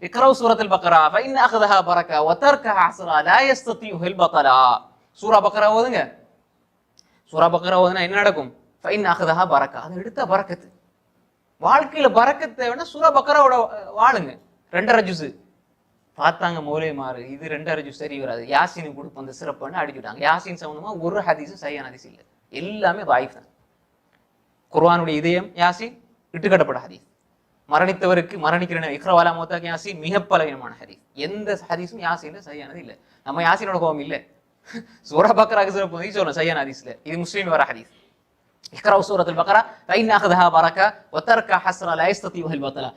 இக்ரா சூரத்துல் பக்ரா ஃபைன் அஹதஹா பரக்கா வ தர்கஹா ஹஸ்ரா லா யஸ்ததியுல் பதலா. சூரா பக்ரா ஓதுங்க. சூரா பக்ரா ஓதுனா என்ன நடக்கும்? ஃபைன் அஹதஹா பரக்கா, அது எடுத்த பரக்கத்து. வாழ்க்கையில பரக்கத்து தேவைன்னா சூரா பக்ராவோட வாழுங்க. 2.5 ஜுஸ் பார்த்தாங்க மௌலைமாரு, இது 2.5 ஜுஸ் சரி வராது, யாசீனுக்கு கொடுப்போம் அந்த சிறப்புன்னு அடிச்சுட்டாங்க. யாசீன் சம்பந்தமா ஒரு ஹதீஸும் சரியான ஹதீஸ் இல்லை, எல்லாமே வாய்ஃப் தான். குர்ஆனுடைய இதயம் யாசீன் இட்டுக்கட்டப்பட்ட ஹதீஸ். மரணித்தவருக்கு மரணிக்கிற இக்ரவாலா மௌத்தாக்கு யாசீன் மிக பலவீனமான ஹதீஸ். எந்த ஹதீஸும் யாசீன்ல சரியானது இல்லை. நம்ம யாசீனோட கோபம் இல்லை, சூரா பக்ராக்கு சிறப்பு சொல்லணும் சரியான ஹதீஸ்ல. இது முஸ்லீம் வர ஹதீஸ். இக்ரா சூரத்துல் பக்ரா ஃபைன் அஹதஹா பரக்கா வ தர்கஹா ஹஸ்ரா லா யஸ்ததியுல் பதலா.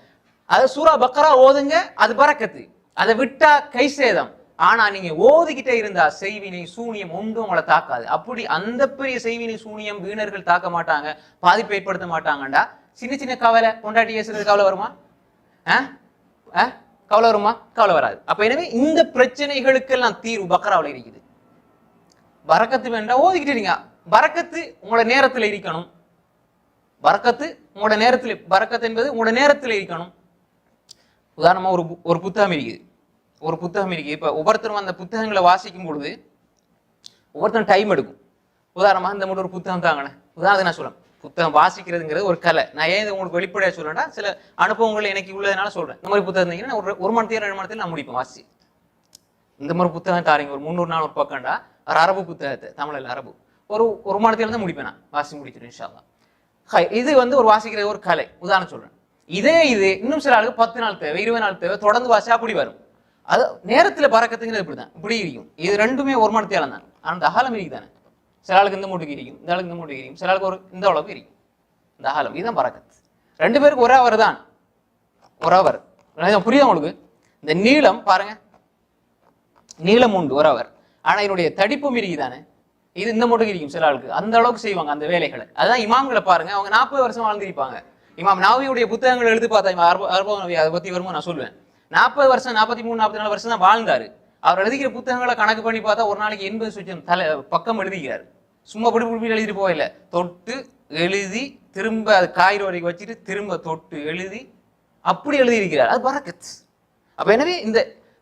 அது சூரா பக்ரா ஓதுங்க, அது பரக்கத்து. அதை விட்டா கை சேதம். ஆனா நீங்க ஓதிக்கிட்டே இருந்தா செய்வினை சூனியம் ஒன்றும் உங்களை தாக்காது. அப்படி அந்த பெரிய செய்வினை சூனியம் வீணர்கள் தாக்க மாட்டாங்க, பாதிப்பை ஏற்படுத்த மாட்டாங்கண்டா சின்ன சின்ன கவலை, பொண்டாட்டி பேசுறது கவலை வருமா? கவலை வருமா? கவலை வராது. அப்ப எனவே இந்த பிரச்சனைகளுக்கெல்லாம் தீர்வு பக்ராவில் இருக்குது. பரக்கத்து வேண்டாம் ஓதிக்கிட்டு இருங்க. பரக்கத்து உங்களோட நேரத்துல இருக்கணும். பரக்கத்து உங்களோட நேரத்துல, பரக்கத்து என்பது உங்களோட நேரத்துல இருக்கணும். உதாரணமா ஒரு புத்தகம் இருக்குது, ஒரு புத்தகம் இருக்கு. இப்ப ஒவ்வொருத்தரும் அந்த புத்தகங்களை வாசிக்கும் பொழுது ஒவ்வொருத்தரும் டைம் எடுக்கும். உதாரணமா இந்த மட்டும் ஒரு புத்தகம் தாங்கண்ணே, உதாரணம் நான் சொல்றேன். புத்தகம் வாசிக்கிறதுங்கிறது ஒரு கலை. நான் ஏன் உங்களுக்கு வெளிப்படையா சொல்றேன்னா சில அனுபவங்கள் எனக்கு உள்ளதுனால சொல்றேன். இந்த மாதிரி புத்தகம் இருந்தீங்கன்னா ஒரு மணி நேரம் 2 மணி நேரத்தில் நான் முடிப்பேன் வாசி. இந்த மாதிரி புத்தகம் தாரீங்க ஒரு 300-400 பக்கம்டா, ஒரு அரபு புத்தகத்தை, தமிழில் அரபு, ஒரு மணி நேரத்தில் தான் முடிப்பேன் நான், வாசி முடிச்சிடும் இன்ஷா அல்லாஹ். இது ஒரு வாசிக்கிற ஒரு கலை, உதாரணம் சொல்றேன். இது இன்னும் சில ஆளுக்கு 10 நாள் தேவை, 20 நாள் தேவை, தொடர்ந்து வாசி அப்படி வரும். அது நேரத்துல பறக்கத்துங்கிறது இப்படிதான், இப்படி இருக்கும். இது ரெண்டுமே ஒரு மணி நேரம் தான். ஆனா இந்த அகலம் இருக்குதானே, சில ஆளுக்கு இந்த மூட்டுக்கு இருக்கும், இந்த ஆளுக்கு இந்த மூட்டுக்கு இருக்கும், சில ஆளுக்கு இந்த அளவுக்கு இருக்கும். இந்த அகலம் இதுதான் பறக்கத்து. 2 பேருக்கு ஒரு அவர் தான், ஒரு அவர். புரியுதா உங்களுக்கு? இந்த நீளம் பாருங்க, நீளம் உண்டு ஒரு அவர், ஆனா என்னுடைய தடிப்பும் இருக்குதானே, இது இந்த மூட்டுக்கு இருக்கும். சில ஆளுக்கு அந்த அளவுக்கு செய்வாங்க அந்த வேலைகளை. அதான் இமாம்களை பாருங்க, அவங்க 40 வருஷம் வாழ்ந்திருப்பாங்க. இமாம் நவவியுடைய புத்தகங்கள் எழுதி பார்த்தா அதை பத்தி வருமோ நான் சொல்லுவேன். 40 வருஷம், 43-44 வருஷம் தான் வாழ்ந்தாரு. அவர் எழுதிக்கிற புத்தகங்களை கணக்கு பண்ணி பார்த்தா ஒரு நாளைக்கு 80 சுற்றம் பக்கம் எழுதிக்கிறார். சும்மா பிடி எழுதிட்டு போகல, தொட்டு எழுதி திரும்ப அது காய்கறி வரைக்கும் வச்சுட்டு திரும்ப தொட்டு எழுதி அப்படி எழுதியிருக்கிறார். அது பரக்கத். அப்ப எனவே இந்த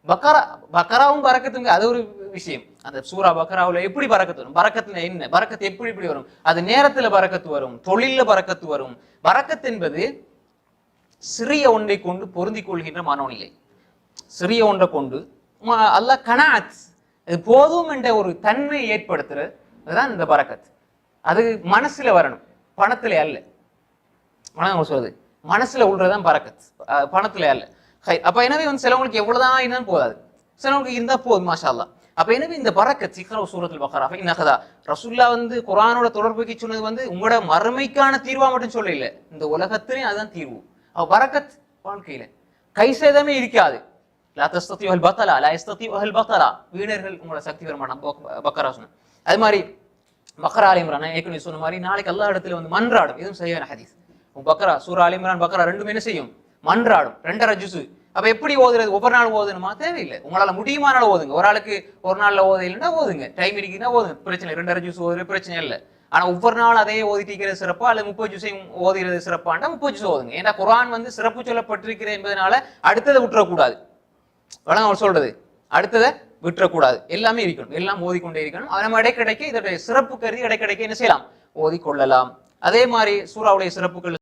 பக்கராவும் பரக்கத்துங்க, அது ஒரு விஷயம். அந்த சூரா பக்கராவுல எப்படி பரக்கத்து வரும், பரக்கத்துல என்ன, பரக்கத்து எப்படி வரும்? அது நேரத்துல பரக்கத்து வரும், தொழில பரக்கத்து வரும். பரக்கத் என்பது சிறிய ஒன்றை கொண்டு பொருந்திக் கொள்கின்ற மனோநிலை. சிறிய ஒன்றை கொண்டு அல்லாஹ் கனாத், இது போதும் என்ற ஒரு தன்மை ஏற்படுத்துறது அதுதான் இந்த பரக்கத். அது மனசுல வரணும், பணத்துல அல்ல. சொல்றது மனசுல உள்ளதான் பரக்கத், பணத்துல அல்ல. அப்ப எனவே சிலவங்களுக்கு எவ்வளவுதான் இருந்தாலும் போதாது, சிலவங்களுக்கு இருந்தா போதும் மாஷா அல்லாஹ். அப்ப எனவே இந்த பரக்கத் இக்ரா சூரத்துல் பக்ரா ஃபைன்னஹதா ரசூலுல்லா குர்ஆனோட தொடர்புக்கு சொன்னது உங்களோட மறுமைக்கான தீர்வா மட்டும் சொல்ல இல்லை, இந்த உலகத்திலையும் அதுதான் தீர்வு. அவ பரக்கத் வாழ்க்கையில கை சேதமே இருக்காது. லா தஸ்ததியுல் பதலா லா யஸ்ததியுல் பதலா, வீணர்கள் உங்களோட சக்தி வர மாட்டாங்க. பக்ரா சொன்ன அது மாதிரி பக்ரா ஆல் இம்ரான் ஏற்கனவே சொன்ன மாதிரி நாளைக்கு அல்லாஹ் இடத்துல மன்றாடும். இதுவும் சரியான ஹதீஸ். பக்ரா சூரா ஆல் இம்ரான் பக்ரா ரெண்டுமே என்ன செய்யும்? மன்றாடும். 2.5 ஜுஸ். அப்ப எப்படி ஓதுறது? ஒவ்வொரு நாள் ஓதணுமா? தேவையில்லை. உங்களால முடியுமான ஓதுங்க. ஒரு ஆளுக்கு ஒரு நாள்ல ஓத இல்லைன்னா ஓதுங்க, டைம் இருக்குன்னா ஓதுங்க, பிரச்சனை. 2.5 ஜுஸ் ஓதுற பிரச்சனை இல்லை. ஆனா ஒவ்வொரு நாள் அதே ஓதிட்டிருக்கிறது சிறப்பா அல்லது 30 ஜுஸையும் ஓதுகிறது சிறப்பாண்டா 30 ஜுஸ் ஓதுங்க. ஏன்னா குர்ஆன் சிறப்பு சொல்லப்பட்டிருக்கிற என்பதனால அடுத்ததை விட்டுறக்கூடாது. வழங்க அவர் சொல்றது அடுத்ததை விட்டுறக்கூடாது, எல்லாமே இருக்கணும், எல்லாம் ஓதிக்கொண்டே இருக்கணும். நம்ம இடைக்கிடைக்க இதோடைய சிறப்பு கருதி இடைக்கிடைக்க என்ன செய்யலாம்? ஓதிக்கொள்ளலாம். அதே மாதிரி சூறாவுடைய சிறப்புகள்